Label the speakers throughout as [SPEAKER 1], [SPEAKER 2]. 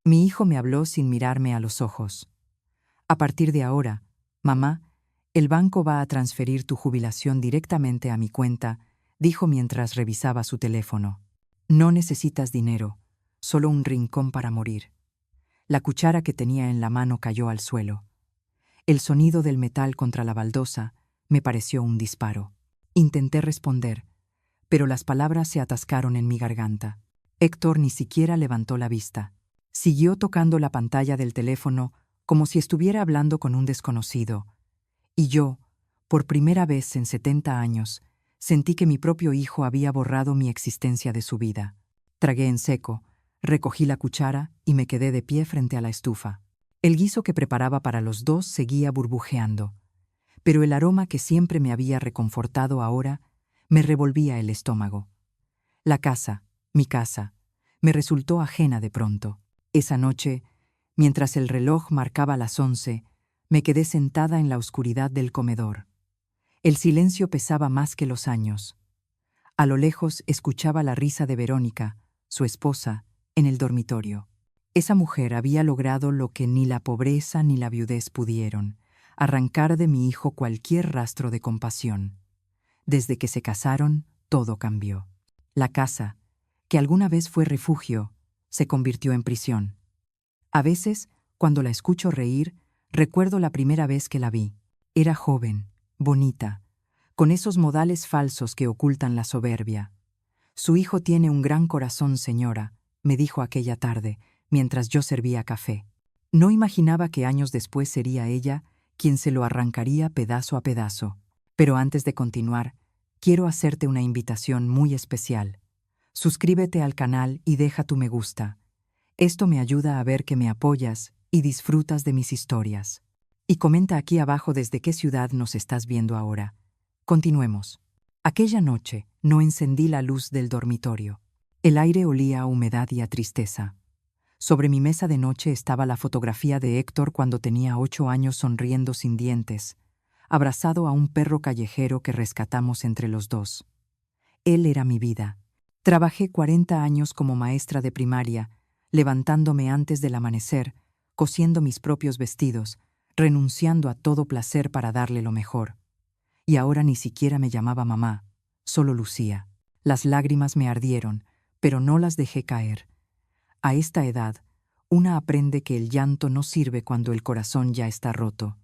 [SPEAKER 1] Mi hijo me habló sin mirarme a los ojos. A partir de ahora, mamá, el banco va a transferir tu jubilación directamente a mi cuenta, dijo mientras revisaba su teléfono. No necesitas dinero, solo un rincón para morir. La cuchara que tenía en la mano cayó al suelo. El sonido del metal contra la baldosa me pareció un disparo. Intenté responder, pero las palabras se atascaron en mi garganta. Héctor ni siquiera levantó la vista. Siguió tocando la pantalla del teléfono como si estuviera hablando con un desconocido. Y yo, por primera vez en 70 años, sentí que mi propio hijo había borrado mi existencia de su vida. Tragué en seco, recogí la cuchara y me quedé de pie frente a la estufa. El guiso que preparaba para los dos seguía burbujeando, pero el aroma que siempre me había reconfortado ahora me revolvía el estómago. La casa, mi casa, me resultó ajena de pronto. Esa noche, mientras el reloj marcaba las 11, me quedé sentada en la oscuridad del comedor. El silencio pesaba más que los años. A lo lejos escuchaba la risa de Verónica, su esposa, en el dormitorio. Esa mujer había logrado lo que ni la pobreza ni la viudez pudieron: arrancar de mi hijo cualquier rastro de compasión. Desde que se casaron, todo cambió. La casa, que alguna vez fue refugio, se convirtió en prisión. A veces, cuando la escucho reír, recuerdo la primera vez que la vi. Era joven, bonita, con esos modales falsos que ocultan la soberbia. Su hijo tiene un gran corazón, señora, me dijo aquella tarde, mientras yo servía café. No imaginaba que años después sería ella quien se lo arrancaría pedazo a pedazo. Pero antes de continuar, quiero hacerte una invitación muy especial. Suscríbete al canal y deja tu me gusta. Esto me ayuda a ver que me apoyas y disfrutas de mis historias. Y comenta aquí abajo desde qué ciudad nos estás viendo ahora. Continuemos. Aquella noche no encendí la luz del dormitorio. El aire olía a humedad y a tristeza. Sobre mi mesa de noche estaba la fotografía de Héctor cuando tenía 8 años, sonriendo sin dientes, abrazado a un perro callejero que rescatamos entre los dos. Él era mi vida. Trabajé 40 años como maestra de primaria, levantándome antes del amanecer, cosiendo mis propios vestidos, renunciando a todo placer para darle lo mejor. Y ahora ni siquiera me llamaba mamá, solo Lucía. Las lágrimas me ardieron, pero no las dejé caer. A esta edad, una aprende que el llanto no sirve cuando el corazón ya está roto.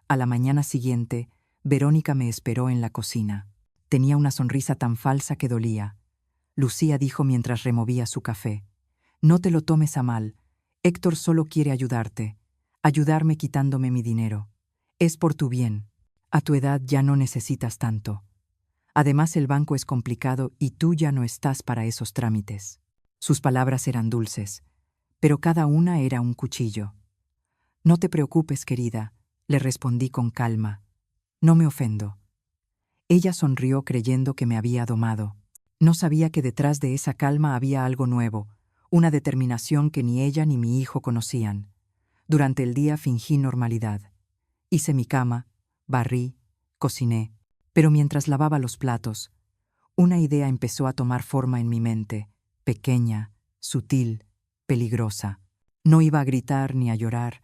[SPEAKER 1] A la mañana siguiente, Verónica me esperó en la cocina. Tenía una sonrisa tan falsa que dolía. Lucía dijo mientras removía su café: «No te lo tomes a mal. Héctor solo quiere ayudarme quitándome mi dinero. Es por tu bien. A tu edad ya no necesitas tanto. Además, el banco es complicado y tú ya no estás para esos trámites». Sus palabras eran dulces, pero cada una era un cuchillo. «No te preocupes, querida», le respondí con calma. «No me ofendo». Ella sonrió creyendo que me había domado. No sabía que detrás de esa calma había algo nuevo, una determinación que ni ella ni mi hijo conocían. Durante el día fingí normalidad. Hice mi cama, barrí, cociné, pero mientras lavaba los platos, una idea empezó a tomar forma en mi mente, pequeña, sutil, peligrosa. No iba a gritar ni a llorar,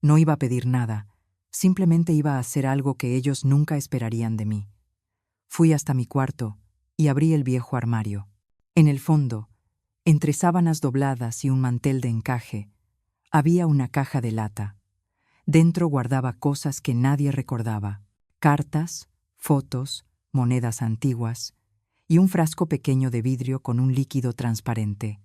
[SPEAKER 1] no iba a pedir nada, simplemente iba a hacer algo que ellos nunca esperarían de mí. Fui hasta mi cuarto y abrí el viejo armario. En el fondo, entre sábanas dobladas y un mantel de encaje, había una caja de lata. Dentro guardaba cosas que nadie recordaba: cartas, fotos, monedas antiguas y un frasco pequeño de vidrio con un líquido transparente.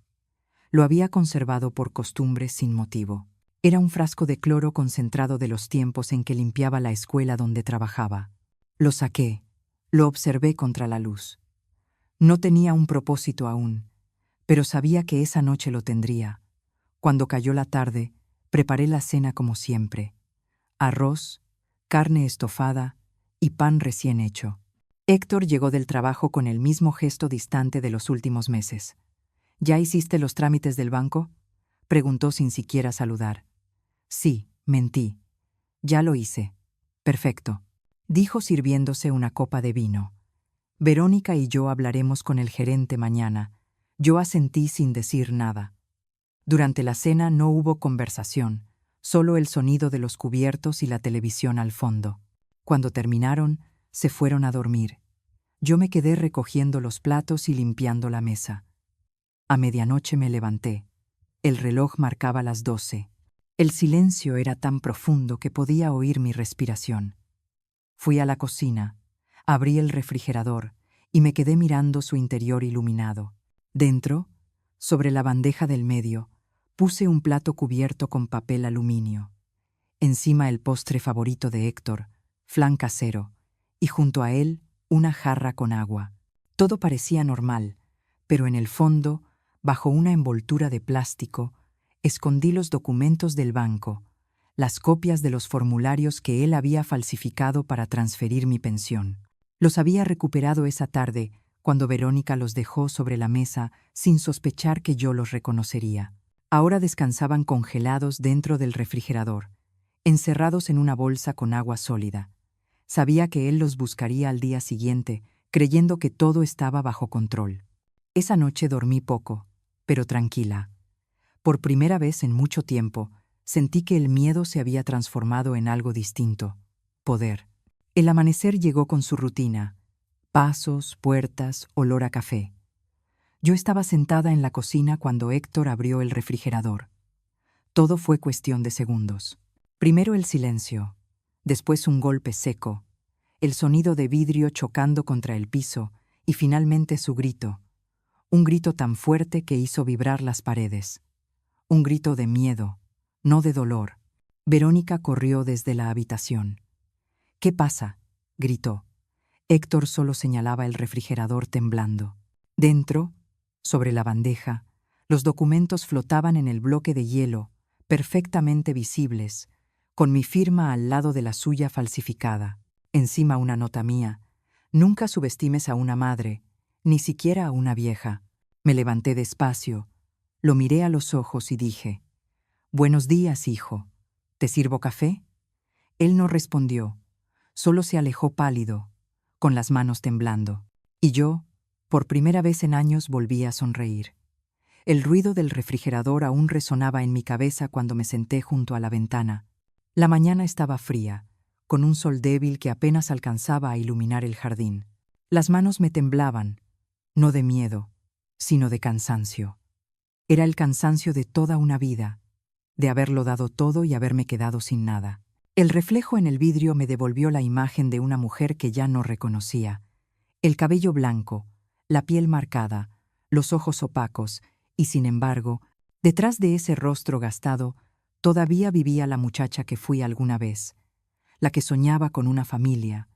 [SPEAKER 1] Lo había conservado por costumbre sin motivo. Era un frasco de cloro concentrado de los tiempos en que limpiaba la escuela donde trabajaba. Lo saqué, lo observé contra la luz. No tenía un propósito aún, pero sabía que esa noche lo tendría. Cuando cayó la tarde, preparé la cena como siempre: arroz, carne estofada y pan recién hecho. Héctor llegó del trabajo con el mismo gesto distante de los últimos meses. «¿Ya hiciste los trámites del banco?», preguntó sin siquiera saludar. «Sí», mentí. «Ya lo hice». «Perfecto», dijo sirviéndose una copa de vino. «Verónica y yo hablaremos con el gerente mañana». Yo asentí sin decir nada. Durante la cena no hubo conversación, solo el sonido de los cubiertos y la televisión al fondo. Cuando terminaron, se fueron a dormir. Yo me quedé recogiendo los platos y limpiando la mesa. A medianoche me levanté. El reloj marcaba las 12. El silencio era tan profundo que podía oír mi respiración. Fui a la cocina, abrí el refrigerador y me quedé mirando su interior iluminado. Dentro, sobre la bandeja del medio, puse un plato cubierto con papel aluminio. Encima el postre favorito de Héctor, flan casero, y junto a él una jarra con agua. Todo parecía normal, pero en el fondo, bajo una envoltura de plástico, escondí los documentos del banco, las copias de los formularios que él había falsificado para transferir mi pensión. Los había recuperado esa tarde, cuando Verónica los dejó sobre la mesa sin sospechar que yo los reconocería. Ahora descansaban congelados dentro del refrigerador, encerrados en una bolsa con agua sólida. Sabía que él los buscaría al día siguiente, creyendo que todo estaba bajo control. Esa noche dormí poco, pero tranquila. Por primera vez en mucho tiempo, sentí que el miedo se había transformado en algo distinto: poder. El amanecer llegó con su rutina: pasos, puertas, olor a café. Yo estaba sentada en la cocina cuando Héctor abrió el refrigerador. Todo fue cuestión de segundos. Primero el silencio, después un golpe seco, el sonido de vidrio chocando contra el piso y finalmente su grito. Un grito tan fuerte que hizo vibrar las paredes. Un grito de miedo, no de dolor. Verónica corrió desde la habitación. «¿Qué pasa?», gritó. Héctor solo señalaba el refrigerador temblando. Dentro, sobre la bandeja, los documentos flotaban en el bloque de hielo, perfectamente visibles, con mi firma al lado de la suya falsificada. Encima una nota mía: «Nunca subestimes a una madre, ni siquiera a una vieja». Me levanté despacio, lo miré a los ojos y dije: «Buenos días, hijo. ¿Te sirvo café?». Él no respondió, solo se alejó pálido, con las manos temblando. Y yo, por primera vez en años, volví a sonreír. El ruido del refrigerador aún resonaba en mi cabeza cuando me senté junto a la ventana. La mañana estaba fría, con un sol débil que apenas alcanzaba a iluminar el jardín. Las manos me temblaban, no de miedo, sino de cansancio. Era el cansancio de toda una vida, de haberlo dado todo y haberme quedado sin nada. El reflejo en el vidrio me devolvió la imagen de una mujer que ya no reconocía. El cabello blanco, la piel marcada, los ojos opacos, y sin embargo, detrás de ese rostro gastado, todavía vivía la muchacha que fui alguna vez, la que soñaba con una familia,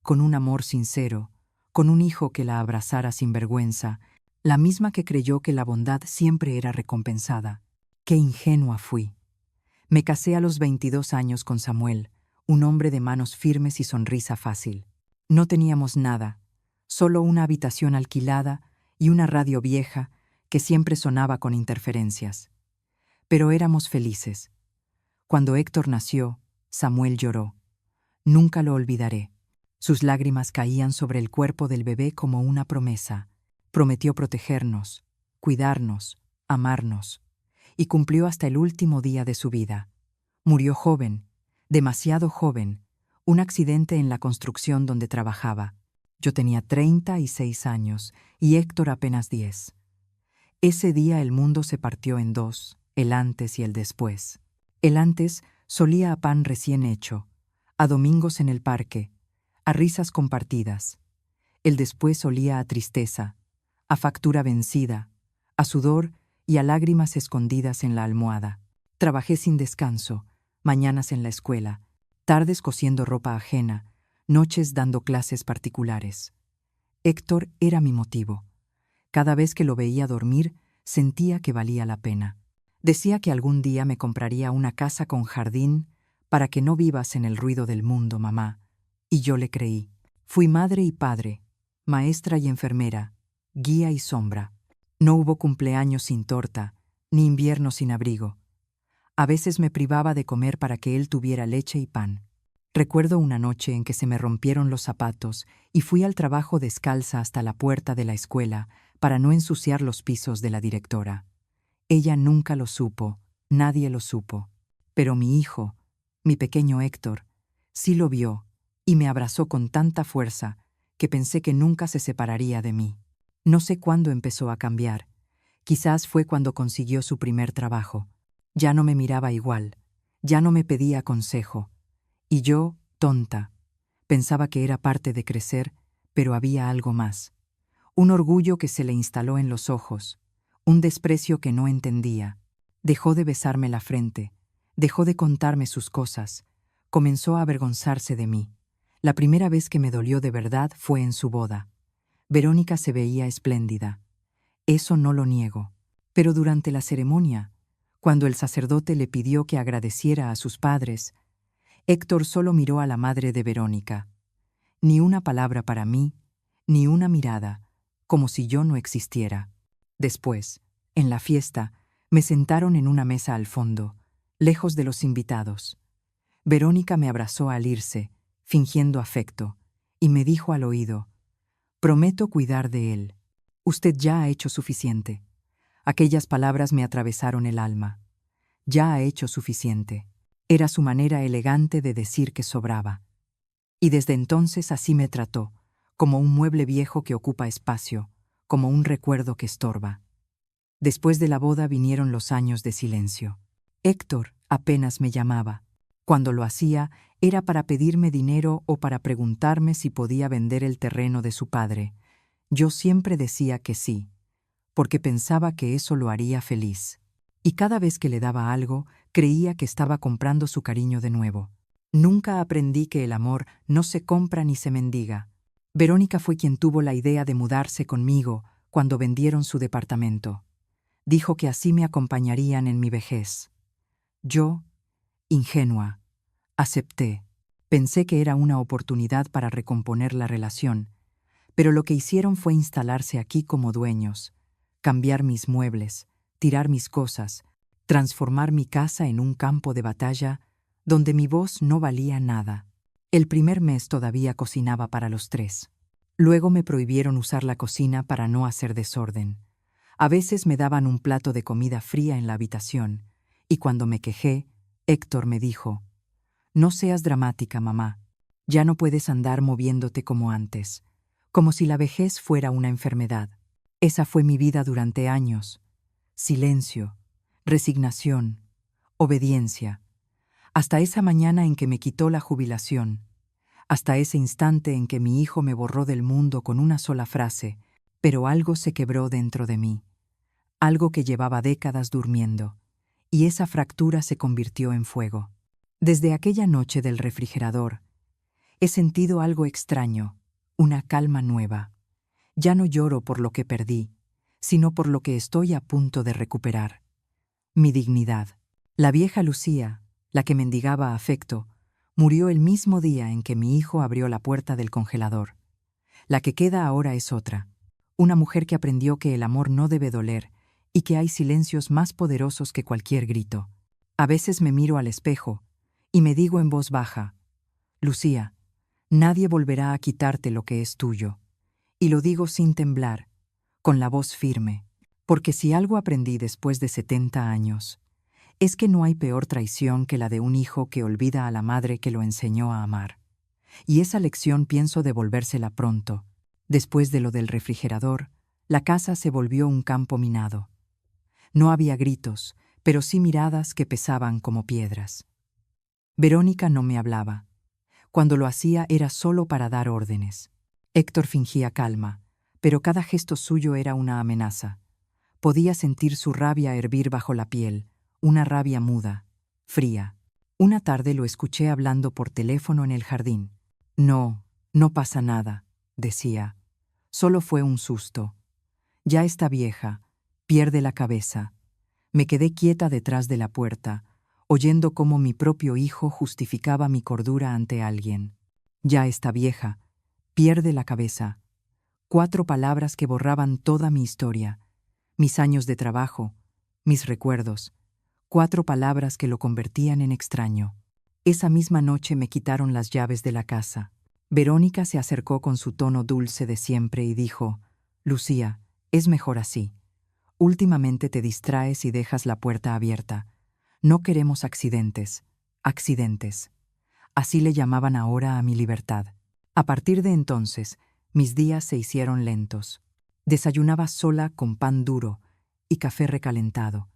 [SPEAKER 1] con un amor sincero, con un hijo que la abrazara sin vergüenza, la misma que creyó que la bondad siempre era recompensada. ¡Qué ingenua fui! Me casé a los 22 años con Samuel, un hombre de manos firmes y sonrisa fácil. No teníamos nada, solo una habitación alquilada y una radio vieja que siempre sonaba con interferencias. Pero éramos felices. Cuando Héctor nació, Samuel lloró. Nunca lo olvidaré. Sus lágrimas caían sobre el cuerpo del bebé como una promesa. Prometió protegernos, cuidarnos, amarnos, y cumplió hasta el último día de su vida. Murió joven, demasiado joven, un accidente en la construcción donde trabajaba. Yo tenía 36 años y Héctor apenas 10. Ese día el mundo se partió en dos, el antes y el después. El antes solía a pan recién hecho, a domingos en el parque, a risas compartidas. El después olía a tristeza, a factura vencida, a sudor y a lágrimas escondidas en la almohada. Trabajé sin descanso, mañanas en la escuela, tardes cosiendo ropa ajena, noches dando clases particulares. Héctor era mi motivo. Cada vez que lo veía dormir, sentía que valía la pena. Decía que algún día me compraría una casa con jardín para que no vivas en el ruido del mundo, mamá. Y yo le creí. Fui madre y padre, maestra y enfermera, guía y sombra. No hubo cumpleaños sin torta, ni invierno sin abrigo. A veces me privaba de comer para que él tuviera leche y pan. Recuerdo una noche en que se me rompieron los zapatos y fui al trabajo descalza hasta la puerta de la escuela para no ensuciar los pisos de la directora. Ella nunca lo supo, nadie lo supo. Pero mi hijo, mi pequeño Héctor, sí lo vio y me abrazó con tanta fuerza que pensé que nunca se separaría de mí. No sé cuándo empezó a cambiar. Quizás fue cuando consiguió su primer trabajo. Ya no me miraba igual, ya no me pedía consejo. Y yo, tonta, pensaba que era parte de crecer, pero había algo más. Un orgullo que se le instaló en los ojos, un desprecio que no entendía. Dejó de besarme la frente, dejó de contarme sus cosas, comenzó a avergonzarse de mí. La primera vez que me dolió de verdad fue en su boda. Verónica se veía espléndida. Eso no lo niego. Pero durante la ceremonia, cuando el sacerdote le pidió que agradeciera a sus padres, Héctor solo miró a la madre de Verónica. Ni una palabra para mí, ni una mirada, como si yo no existiera. Después, en la fiesta, me sentaron en una mesa al fondo, lejos de los invitados. Verónica me abrazó al irse, fingiendo afecto, y me dijo al oído: «Prometo cuidar de él. Usted ya ha hecho suficiente». Aquellas palabras me atravesaron el alma. Ya ha hecho suficiente. Era su manera elegante de decir que sobraba. Y desde entonces así me trató, como un mueble viejo que ocupa espacio, como un recuerdo que estorba. Después de la boda vinieron los años de silencio. Héctor apenas me llamaba. Cuando lo hacía, era para pedirme dinero o para preguntarme si podía vender el terreno de su padre. Yo siempre decía que sí, porque pensaba que eso lo haría feliz. Y cada vez que le daba algo, creía que estaba comprando su cariño de nuevo. Nunca aprendí que el amor no se compra ni se mendiga. Verónica fue quien tuvo la idea de mudarse conmigo cuando vendieron su departamento. Dijo que así me acompañarían en mi vejez. Yo, ingenua, acepté. Pensé que era una oportunidad para recomponer la relación, pero lo que hicieron fue instalarse aquí como dueños, cambiar mis muebles, tirar mis cosas, transformar mi casa en un campo de batalla donde mi voz no valía nada. El primer mes todavía cocinaba para los tres. Luego me prohibieron usar la cocina para no hacer desorden. A veces me daban un plato de comida fría en la habitación, y cuando me quejé, Héctor me dijo: «No seas dramática, mamá. Ya no puedes andar moviéndote como antes, como si la vejez fuera una enfermedad». Esa fue mi vida durante años. Silencio, resignación, obediencia. Hasta esa mañana en que me quitó la jubilación, hasta ese instante en que mi hijo me borró del mundo con una sola frase, pero algo se quebró dentro de mí, algo que llevaba décadas durmiendo, y esa fractura se convirtió en fuego. Desde aquella noche del refrigerador, he sentido algo extraño, una calma nueva. Ya no lloro por lo que perdí, sino por lo que estoy a punto de recuperar. Mi dignidad. La vieja Lucía, la que mendigaba afecto, murió el mismo día en que mi hijo abrió la puerta del congelador. La que queda ahora es otra, una mujer que aprendió que el amor no debe doler y que hay silencios más poderosos que cualquier grito. A veces me miro al espejo y me digo en voz baja: «Lucía, nadie volverá a quitarte lo que es tuyo». Y lo digo sin temblar, con la voz firme, porque si algo aprendí después de 70 años, es que no hay peor traición que la de un hijo que olvida a la madre que lo enseñó a amar. Y esa lección pienso devolvérsela pronto. Después de lo del refrigerador, la casa se volvió un campo minado. No había gritos, pero sí miradas que pesaban como piedras. Verónica no me hablaba. Cuando lo hacía era solo para dar órdenes. Héctor fingía calma, pero cada gesto suyo era una amenaza. Podía sentir su rabia hervir bajo la piel, una rabia muda, fría. Una tarde lo escuché hablando por teléfono en el jardín. «No, no pasa nada», decía. «Solo fue un susto. Ya está vieja, pierde la cabeza». Me quedé quieta detrás de la puerta, oyendo cómo mi propio hijo justificaba mi cordura ante alguien. «Ya está vieja, pierde la cabeza». 4 palabras que borraban toda mi historia, mis años de trabajo, mis recuerdos. 4 palabras que lo convertían en extraño. Esa misma noche me quitaron las llaves de la casa. Verónica se acercó con su tono dulce de siempre y dijo: «Lucía, es mejor así. Últimamente te distraes y dejas la puerta abierta. No queremos accidentes. Accidentes. Así le llamaban ahora a mi libertad. A partir de entonces, mis días se hicieron lentos. Desayunaba sola con pan duro y café recalentado.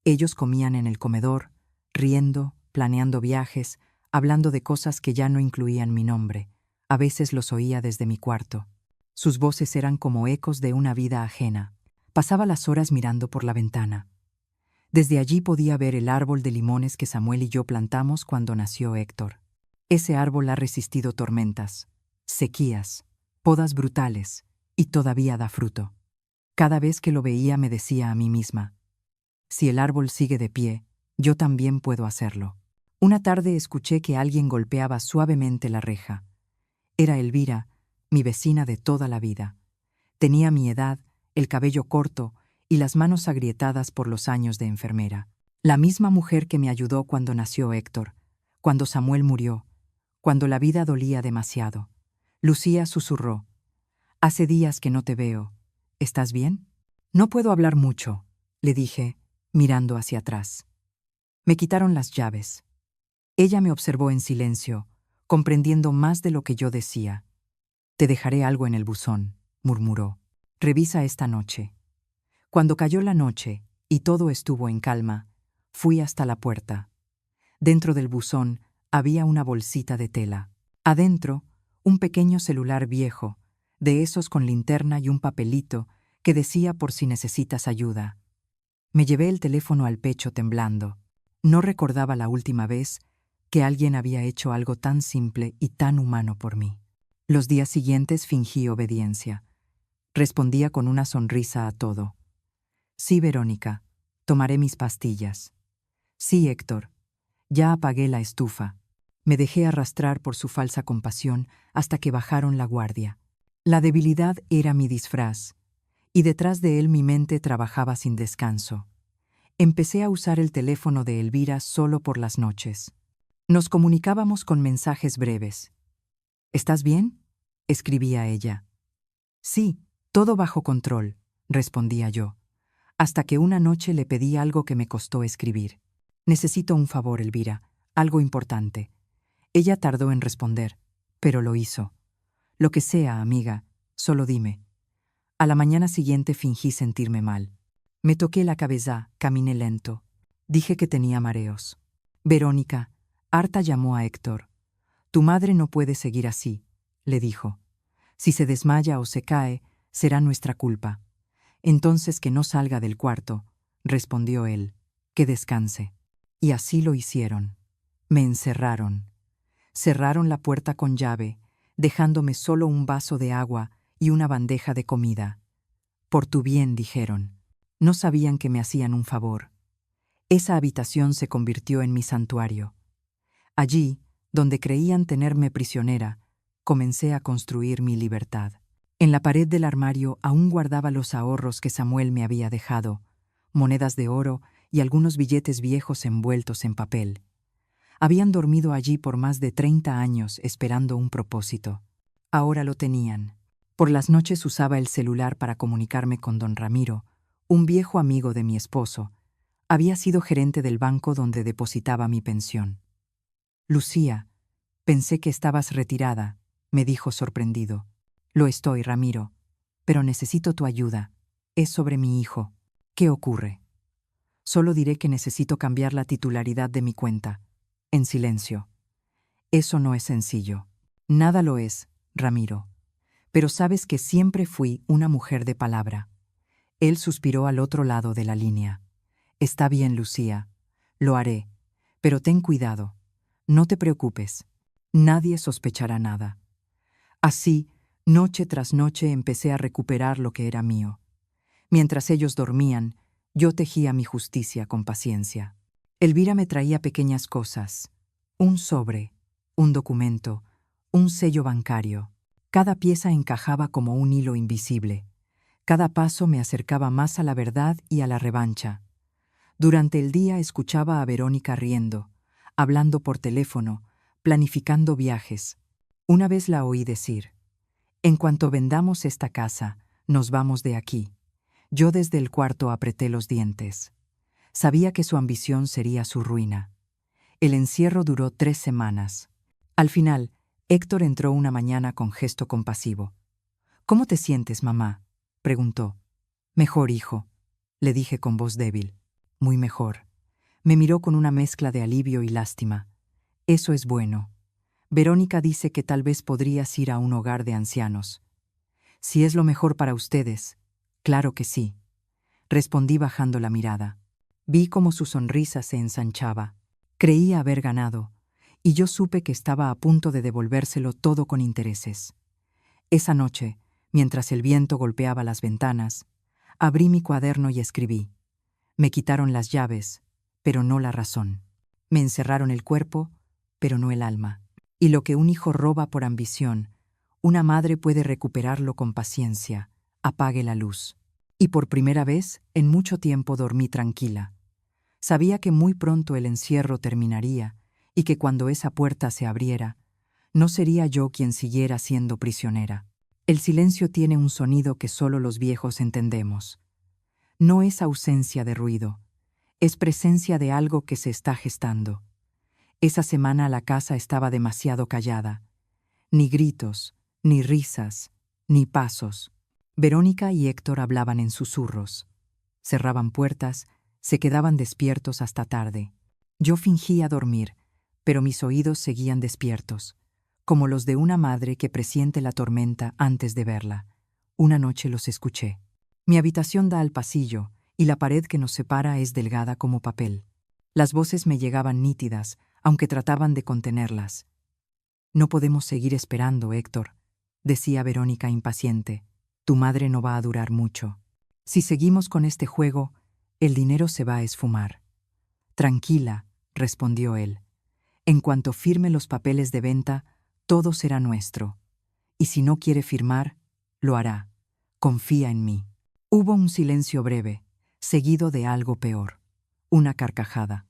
[SPEAKER 1] Ellos comían en el comedor, riendo, planeando viajes, hablando de cosas que ya no incluían mi nombre. A veces los oía desde mi cuarto. Sus voces eran como ecos de una vida ajena. Pasaba las horas mirando por la ventana. Desde allí podía ver el árbol de limones que Samuel y yo plantamos cuando nació Héctor. Ese árbol ha resistido tormentas, sequías, podas brutales, y todavía da fruto. Cada vez que lo veía me decía a mí misma, si el árbol sigue de pie, yo también puedo hacerlo. Una tarde escuché que alguien golpeaba suavemente la reja. Era Elvira, mi vecina de toda la vida. Tenía mi edad, el cabello corto y las manos agrietadas por los años de enfermera. La misma mujer que me ayudó cuando nació Héctor, cuando Samuel murió, cuando la vida dolía demasiado. Lucía susurró, «Hace días que no te veo. ¿Estás bien?» «No puedo hablar mucho», le dije, mirando hacia atrás. Me quitaron las llaves. Ella me observó en silencio, comprendiendo más de lo que yo decía. «Te dejaré algo en el buzón», murmuró. «Revisa esta noche». Cuando cayó la noche y todo estuvo en calma, fui hasta la puerta. Dentro del buzón había una bolsita de tela. Adentro, un pequeño celular viejo, de esos con linterna y un papelito que decía por si necesitas ayuda. Me llevé el teléfono al pecho temblando. No recordaba la última vez que alguien había hecho algo tan simple y tan humano por mí. Los días siguientes fingí obediencia. Respondía con una sonrisa a todo. «Sí, Verónica, tomaré mis pastillas. Sí, Héctor, ya apagué la estufa». Me dejé arrastrar por su falsa compasión hasta que bajaron la guardia. La debilidad era mi disfraz, y detrás de él mi mente trabajaba sin descanso. Empecé a usar el teléfono de Elvira solo por las noches. Nos comunicábamos con mensajes breves. «¿Estás bien?», escribía ella. «Sí, todo bajo control», respondía yo, hasta que una noche le pedí algo que me costó escribir. «Necesito un favor, Elvira, algo importante». Ella tardó en responder, pero lo hizo. «Lo que sea, amiga, solo dime». A la mañana siguiente fingí sentirme mal. Me toqué la cabeza, caminé lento. Dije que tenía mareos. Verónica, harta, llamó a Héctor. «Tu madre no puede seguir así», le dijo. «Si se desmaya o se cae, será nuestra culpa». «Entonces que no salga del cuarto», respondió él, «que descanse». Y así lo hicieron. Me encerraron. Cerraron la puerta con llave, dejándome solo un vaso de agua y una bandeja de comida. «Por tu bien», dijeron. No sabían que me hacían un favor. Esa habitación se convirtió en mi santuario. Allí, donde creían tenerme prisionera, comencé a construir mi libertad. En la pared del armario aún guardaba los ahorros que Samuel me había dejado, monedas de oro y algunos billetes viejos envueltos en papel. Habían dormido allí por más de 30 años esperando un propósito. Ahora lo tenían. Por las noches usaba el celular para comunicarme con don Ramiro, un viejo amigo de mi esposo. Había sido gerente del banco donde depositaba mi pensión. «Lucía, pensé que estabas retirada», me dijo sorprendido. «Lo estoy, Ramiro, pero necesito tu ayuda. Es sobre mi hijo. ¿Qué ocurre?» «Solo diré que necesito cambiar la titularidad de mi cuenta». En silencio. «Eso no es sencillo». «Nada lo es, Ramiro. Pero sabes que siempre fui una mujer de palabra». Él suspiró al otro lado de la línea. «Está bien, Lucía. Lo haré. Pero ten cuidado. No te preocupes. Nadie sospechará nada». Así, noche tras noche empecé a recuperar lo que era mío. Mientras ellos dormían, yo tejía mi justicia con paciencia. Elvira me traía pequeñas cosas. Un sobre, un documento, un sello bancario. Cada pieza encajaba como un hilo invisible. Cada paso me acercaba más a la verdad y a la revancha. Durante el día escuchaba a Verónica riendo, hablando por teléfono, planificando viajes. Una vez la oí decir, «En cuanto vendamos esta casa, nos vamos de aquí. Yo desde el cuarto apreté los dientes. Sabía que su ambición sería su ruina. El encierro duró 3 semanas. Al final, Héctor entró una mañana con gesto compasivo. «¿Cómo te sientes, mamá?», preguntó. «Mejor, hijo», le dije con voz débil. «Muy mejor». Me miró con una mezcla de alivio y lástima. «Eso es bueno. Verónica dice que tal vez podrías ir a un hogar de ancianos». «Si es lo mejor para ustedes». «Claro que sí», respondí bajando la mirada. Vi cómo su sonrisa se ensanchaba. Creía haber ganado, y yo supe que estaba a punto de devolvérselo todo con intereses. Esa noche, mientras el viento golpeaba las ventanas, abrí mi cuaderno y escribí. Me quitaron las llaves, pero no la razón. Me encerraron el cuerpo, pero no el alma. Y lo que un hijo roba por ambición, una madre puede recuperarlo con paciencia. Apague la luz. Y por primera vez, en mucho tiempo dormí tranquila. Sabía que muy pronto el encierro terminaría y que cuando esa puerta se abriera, no sería yo quien siguiera siendo prisionera. El silencio tiene un sonido que solo los viejos entendemos. No es ausencia de ruido, es presencia de algo que se está gestando. Esa semana la casa estaba demasiado callada. Ni gritos, ni risas, ni pasos. Verónica y Héctor hablaban en susurros. Cerraban puertas, se quedaban despiertos hasta tarde. Yo fingía dormir, pero mis oídos seguían despiertos, como los de una madre que presiente la tormenta antes de verla. Una noche los escuché. Mi habitación da al pasillo, y la pared que nos separa es delgada como papel. Las voces me llegaban nítidas, aunque trataban de contenerlas. «No podemos seguir esperando, Héctor», decía Verónica impaciente. «Tu madre no va a durar mucho. Si seguimos con este juego, el dinero se va a esfumar». «Tranquila», respondió él. «En cuanto firme los papeles de venta, todo será nuestro. Y si no quiere firmar, lo hará. Confía en mí». Hubo un silencio breve, seguido de algo peor. Una carcajada.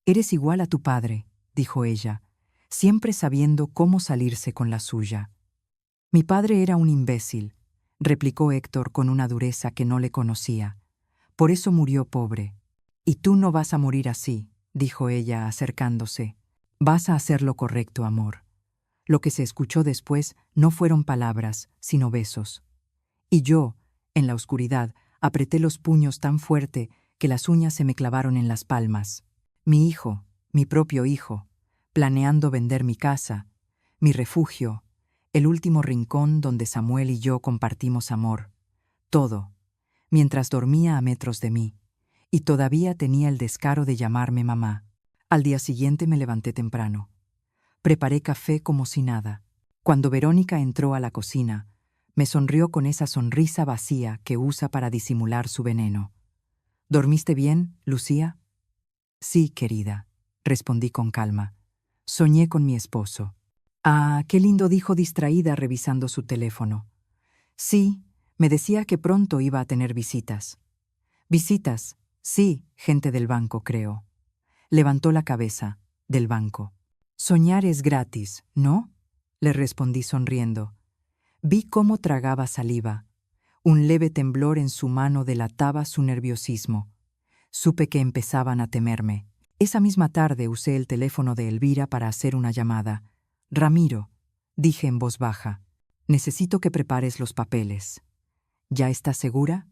[SPEAKER 1] «Eres igual a tu padre», dijo ella, siempre sabiendo cómo salirse con la suya. «Mi padre era un imbécil», replicó Héctor con una dureza que no le conocía. «Por eso murió pobre». «Y tú no vas a morir así», dijo ella acercándose. «Vas a hacer lo correcto, amor». Lo que se escuchó después no fueron palabras, sino besos. Y yo, en la oscuridad, apreté los puños tan fuerte que las uñas se me clavaron en las palmas. Mi hijo, mi propio hijo, planeando vender mi casa, mi refugio, el último rincón donde Samuel y yo compartimos amor. Todo, mientras dormía a metros de mí, y todavía tenía el descaro de llamarme mamá. Al día siguiente me levanté temprano. Preparé café como si nada. Cuando Verónica entró a la cocina, me sonrió con esa sonrisa vacía que usa para disimular su veneno. «¿Dormiste bien, Lucía?» «Sí, querida», respondí con calma. «Soñé con mi esposo». «Ah, qué lindo», dijo distraída revisando su teléfono. «Sí, me decía que pronto iba a tener visitas». «Visitas, sí, gente del banco, creo». Levantó la cabeza. «Del banco». «Soñar es gratis, ¿no?», le respondí sonriendo. Vi cómo tragaba saliva. Un leve temblor en su mano delataba su nerviosismo. Supe que empezaban a temerme. Esa misma tarde usé el teléfono de Elvira para hacer una llamada. «Ramiro», dije en voz baja, «necesito que prepares los papeles». «¿Ya estás segura?»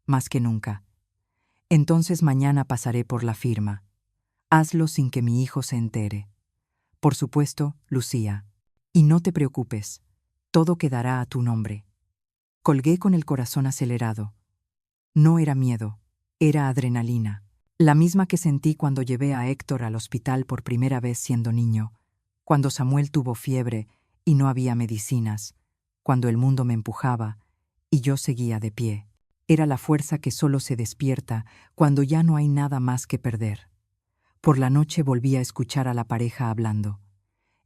[SPEAKER 1] «Más que nunca». «Entonces mañana pasaré por la firma. Hazlo sin que mi hijo se entere». «Por supuesto, Lucía. Y no te preocupes, todo quedará a tu nombre». Colgué con el corazón acelerado. No era miedo, era adrenalina, la misma que sentí cuando llevé a Héctor al hospital por primera vez siendo niño, cuando Samuel tuvo fiebre y no había medicinas, cuando el mundo me empujaba y yo seguía de pie. Era la fuerza que solo se despierta cuando ya no hay nada más que perder. Por la noche volví a escuchar a la pareja hablando.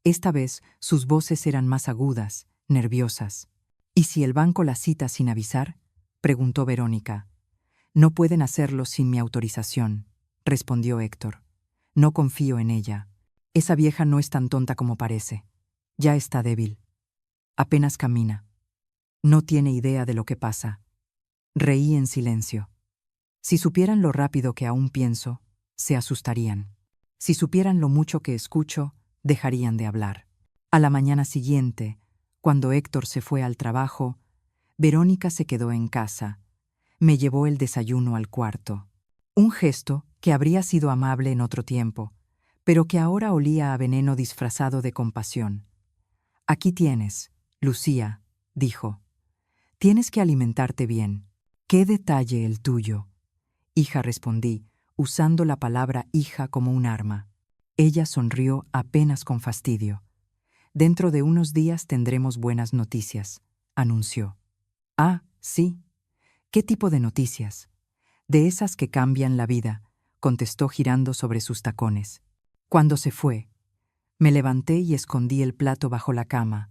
[SPEAKER 1] Esta vez sus voces eran más agudas, nerviosas. «¿Y si el banco la cita sin avisar?», preguntó Verónica. «No pueden hacerlo sin mi autorización», respondió Héctor. «No confío en ella. Esa vieja no es tan tonta como parece. Ya está débil. Apenas camina. No tiene idea de lo que pasa». Reí en silencio. Si supieran lo rápido que aún pienso, se asustarían. Si supieran lo mucho que escucho, dejarían de hablar. A la mañana siguiente, cuando Héctor se fue al trabajo, Verónica se quedó en casa. Me llevó el desayuno al cuarto. Un gesto que habría sido amable en otro tiempo, pero que ahora olía a veneno disfrazado de compasión. «Aquí tienes, Lucía», dijo. «Tienes que alimentarte bien. ¡Qué detalle el tuyo!». «Hija», respondí, usando la palabra hija como un arma. Ella sonrió apenas con fastidio. «Dentro de unos días tendremos buenas noticias», anunció. «Ah, sí. ¿Qué tipo de noticias?». «De esas que cambian la vida», contestó girando sobre sus tacones. Cuando se fue, me levanté y escondí el plato bajo la cama.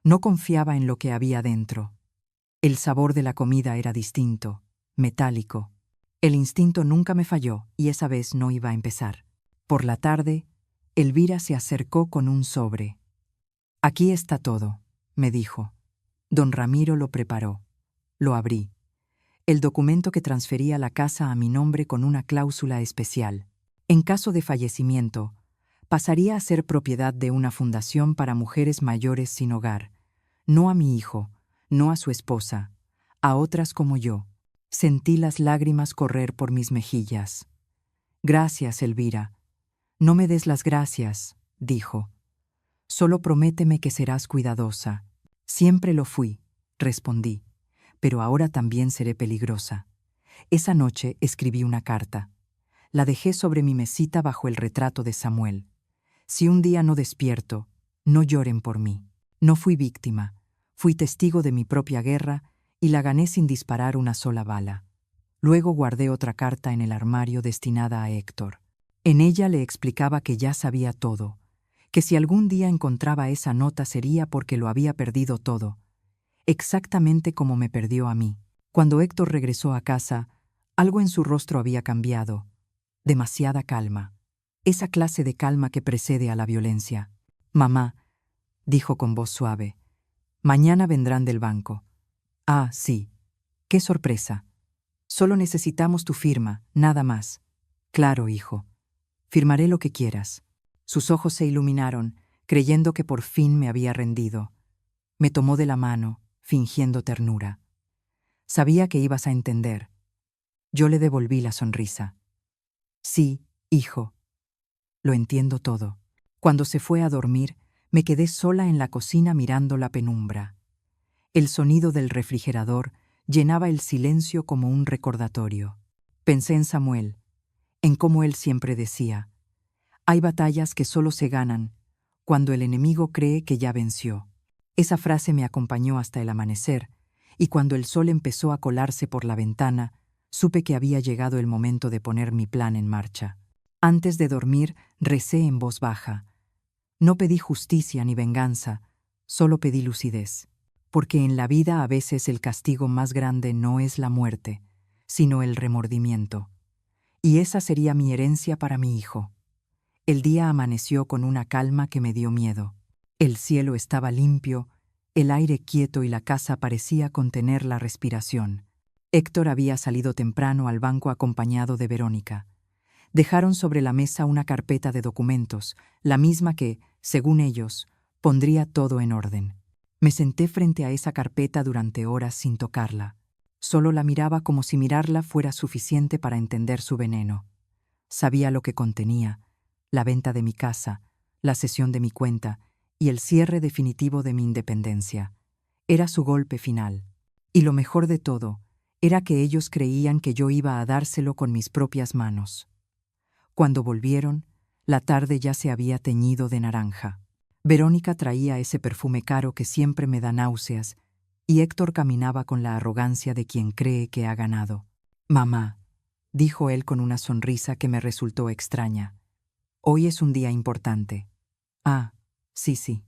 [SPEAKER 1] No confiaba en lo que había dentro. El sabor de la comida era distinto, metálico. El instinto nunca me falló y esa vez no iba a empezar. Por la tarde, Elvira se acercó con un sobre. «Aquí está todo», me dijo. Don Ramiro lo preparó. Lo abrí. El documento que transfería la casa a mi nombre con una cláusula especial. En caso de fallecimiento, pasaría a ser propiedad de una fundación para mujeres mayores sin hogar. No a mi hijo, no a su esposa, a otras como yo. Sentí las lágrimas correr por mis mejillas. «Gracias, Elvira». «No me des las gracias», dijo. «Solo prométeme que serás cuidadosa». «Siempre lo fui», respondí, «pero ahora también seré peligrosa». Esa noche escribí una carta. La dejé sobre mi mesita bajo el retrato de Samuel. Si un día no despierto, no lloren por mí. No fui víctima, fui testigo de mi propia guerra y la gané sin disparar una sola bala. Luego guardé otra carta en el armario destinada a Héctor. En ella le explicaba que ya sabía todo, que si algún día encontraba esa nota sería porque lo había perdido todo, exactamente como me perdió a mí. Cuando Héctor regresó a casa, algo en su rostro había cambiado. Demasiada calma. Esa clase de calma que precede a la violencia. «Mamá», dijo con voz suave, «mañana vendrán del banco». «Ah, sí. Qué sorpresa. Solo necesitamos tu firma, nada más». «Claro, hijo. Firmaré lo que quieras». Sus ojos se iluminaron, creyendo que por fin me había rendido. Me tomó de la mano, fingiendo ternura. «Sabía que ibas a entender». Yo le devolví la sonrisa. «Sí, hijo. Lo entiendo todo». Cuando se fue a dormir, me quedé sola en la cocina mirando la penumbra. El sonido del refrigerador llenaba el silencio como un recordatorio. Pensé en Samuel, en cómo él siempre decía: «Hay batallas que solo se ganan cuando el enemigo cree que ya venció». Esa frase me acompañó hasta el amanecer, y cuando el sol empezó a colarse por la ventana, supe que había llegado el momento de poner mi plan en marcha. Antes de dormir, recé en voz baja. No pedí justicia ni venganza, solo pedí lucidez. Porque en la vida a veces el castigo más grande no es la muerte, sino el remordimiento. Y esa sería mi herencia para mi hijo. El día amaneció con una calma que me dio miedo. El cielo estaba limpio, el aire quieto y la casa parecía contener la respiración. Héctor había salido temprano al banco acompañado de Verónica. Dejaron sobre la mesa una carpeta de documentos, la misma que, según ellos, pondría todo en orden. Me senté frente a esa carpeta durante horas sin tocarla. Solo la miraba como si mirarla fuera suficiente para entender su veneno. Sabía lo que contenía: la venta de mi casa, la cesión de mi cuenta y el cierre definitivo de mi independencia. Era su golpe final. Y lo mejor de todo era que ellos creían que yo iba a dárselo con mis propias manos. Cuando volvieron, la tarde ya se había teñido de naranja. Verónica traía ese perfume caro que siempre me da náuseas, y Héctor caminaba con la arrogancia de quien cree que ha ganado. «Mamá», dijo él con una sonrisa que me resultó extraña, «hoy es un día importante». «Ah, sí.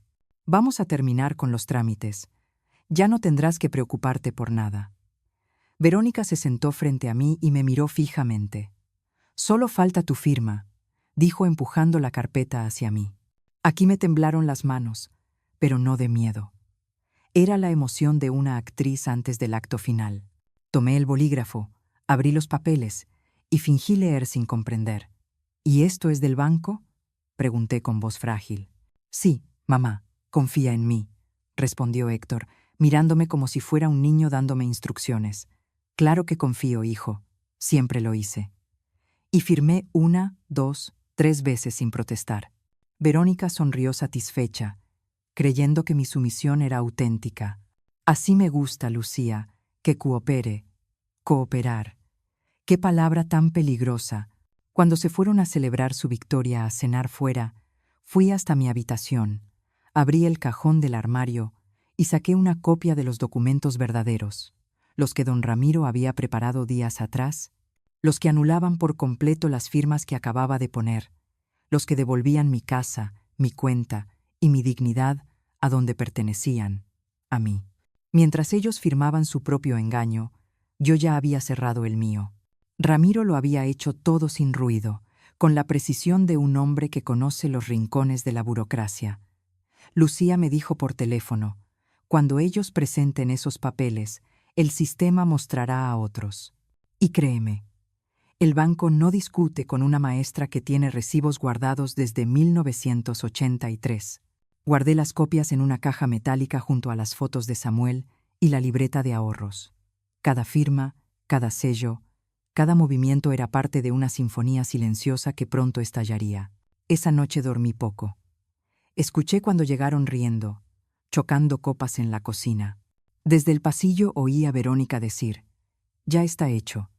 [SPEAKER 1] Vamos a terminar con los trámites. Ya no tendrás que preocuparte por nada». Verónica se sentó frente a mí y me miró fijamente. «Solo falta tu firma», dijo empujando la carpeta hacia mí. Aquí me temblaron las manos, pero no de miedo. Era la emoción de una actriz antes del acto final. Tomé el bolígrafo, Abrí los papeles y fingí leer sin comprender. ¿Y esto es del banco?, pregunté con voz frágil. Sí, mamá, confía en mí, respondió Héctor, mirándome como si fuera un niño dándome instrucciones. Claro que confío, hijo. Siempre lo hice. Y firmé 1, 2, 3 veces sin protestar. Verónica sonrió satisfecha, creyendo que mi sumisión era auténtica. Así me gusta, Lucía, que coopere. Cooperar. Qué palabra tan peligrosa. Cuando se fueron a celebrar su victoria a cenar fuera, fui hasta mi habitación, abrí el cajón del armario y saqué una copia de los documentos verdaderos, los que don Ramiro había preparado días atrás, los que anulaban por completo las firmas que acababa de poner, los que devolvían mi casa, mi cuenta y mi dignidad a donde pertenecían, a mí. Mientras ellos firmaban su propio engaño, yo ya había cerrado el mío. Ramiro lo había hecho todo sin ruido, con la precisión de un hombre que conoce los rincones de la burocracia. Lucía me dijo por teléfono, cuando ellos presenten esos papeles, el sistema mostrará a otros. Y créeme, el banco no discute con una maestra que tiene recibos guardados desde 1983. Guardé las copias en una caja metálica junto a las fotos de Samuel y la libreta de ahorros. Cada firma, cada sello, cada movimiento era parte de una sinfonía silenciosa que pronto estallaría. Esa noche dormí poco. Escuché cuando llegaron riendo, chocando copas en la cocina. Desde el pasillo oí a Verónica decir, «Ya está hecho.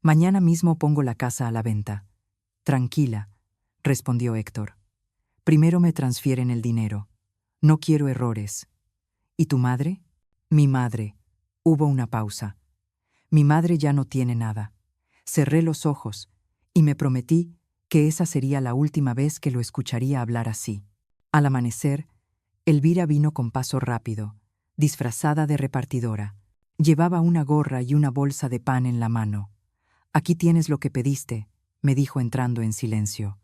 [SPEAKER 1] Mañana mismo pongo la casa a la venta». «Tranquila», respondió Héctor. «Primero me transfieren el dinero. No quiero errores». «¿Y tu madre?» «Mi madre». Hubo una pausa. «Mi madre ya no tiene nada». Cerré los ojos y me prometí que esa sería la última vez que lo escucharía hablar así. Al amanecer, Elvira vino con paso rápido, disfrazada de repartidora. Llevaba una gorra y una bolsa de pan en la mano. «Aquí tienes lo que pediste», me dijo entrando en silencio.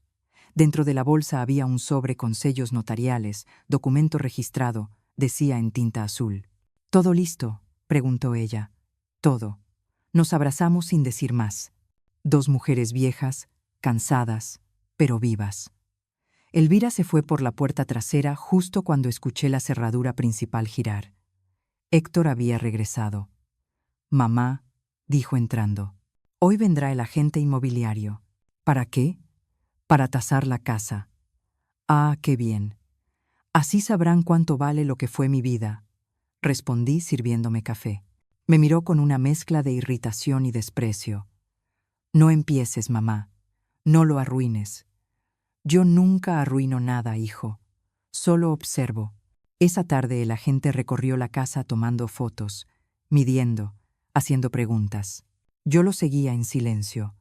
[SPEAKER 1] Dentro de la bolsa había un sobre con sellos notariales, documento registrado, decía en tinta azul. «¿Todo listo?», preguntó ella. «Todo». Nos abrazamos sin decir más. Dos mujeres viejas, cansadas, pero vivas. Elvira se fue por la puerta trasera justo cuando escuché la cerradura principal girar. Héctor había regresado. «Mamá», dijo entrando, «hoy vendrá el agente inmobiliario». «¿Para qué?» «Para tasar la casa». «Ah, qué bien. Así sabrán cuánto vale lo que fue mi vida», respondí sirviéndome café. Me miró con una mezcla de irritación y desprecio. «No empieces, mamá. No lo arruines». «Yo nunca arruino nada, hijo. Solo observo». Esa tarde el agente recorrió la casa tomando fotos, midiendo, haciendo preguntas. Yo lo seguía en silencio,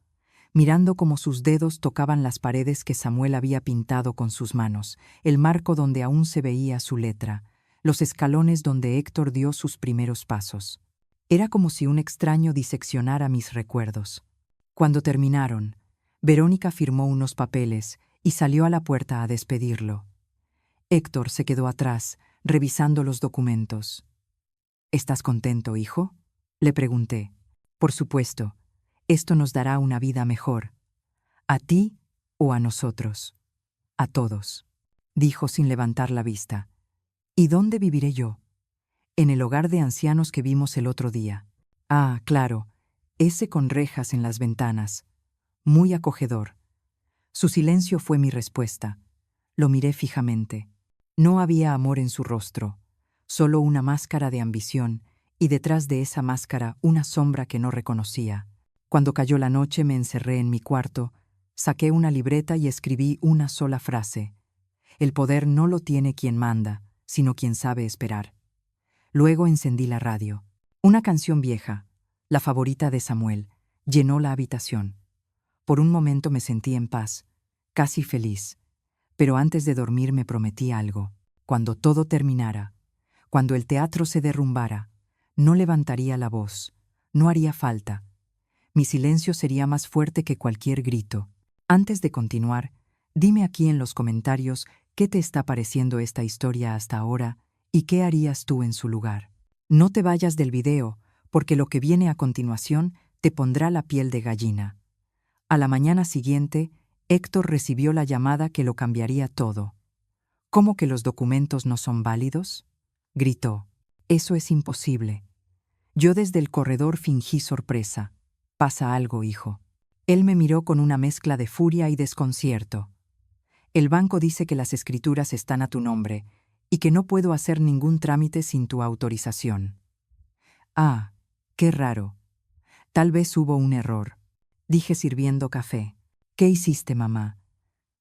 [SPEAKER 1] mirando cómo sus dedos tocaban las paredes que Samuel había pintado con sus manos, el marco donde aún se veía su letra, los escalones donde Héctor dio sus primeros pasos. Era como si un extraño diseccionara mis recuerdos. Cuando terminaron, Verónica firmó unos papeles y salió a la puerta a despedirlo. Héctor se quedó atrás, revisando los documentos. «¿Estás contento, hijo?», le pregunté. «Por supuesto. Esto nos dará una vida mejor. ¿A ti o a nosotros?» «A todos», dijo sin levantar la vista. «¿Y dónde viviré yo?» «En el hogar de ancianos que vimos el otro día». «Ah, claro, ese con rejas en las ventanas. Muy acogedor». Su silencio fue mi respuesta. Lo miré fijamente. No había amor en su rostro, solo una máscara de ambición, y detrás de esa máscara una sombra que no reconocía. Cuando cayó la noche me encerré en mi cuarto, saqué una libreta y escribí una sola frase. «El poder no lo tiene quien manda, sino quien sabe esperar». Luego encendí la radio. Una canción vieja, la favorita de Samuel, llenó la habitación. Por un momento me sentí en paz, casi feliz. Pero antes de dormir me prometí algo. Cuando todo terminara, cuando el teatro se derrumbara, no levantaría la voz, no haría falta. Mi silencio sería más fuerte que cualquier grito. Antes de continuar, dime aquí en los comentarios qué te está pareciendo esta historia hasta ahora y qué harías tú en su lugar. No te vayas del video, porque lo que viene a continuación Te pondrá la piel de gallina. A la mañana siguiente, Héctor recibió la llamada que lo cambiaría todo. ¿Cómo que los documentos no son válidos?, gritó. Eso es imposible. Yo desde el corredor fingí sorpresa. Pasa algo, hijo. Él me miró con una mezcla de furia y desconcierto. El banco dice que las escrituras están a tu nombre y que no puedo hacer ningún trámite sin tu autorización. Ah, qué raro. Tal vez hubo un error, dije sirviendo café. ¿Qué hiciste, mamá?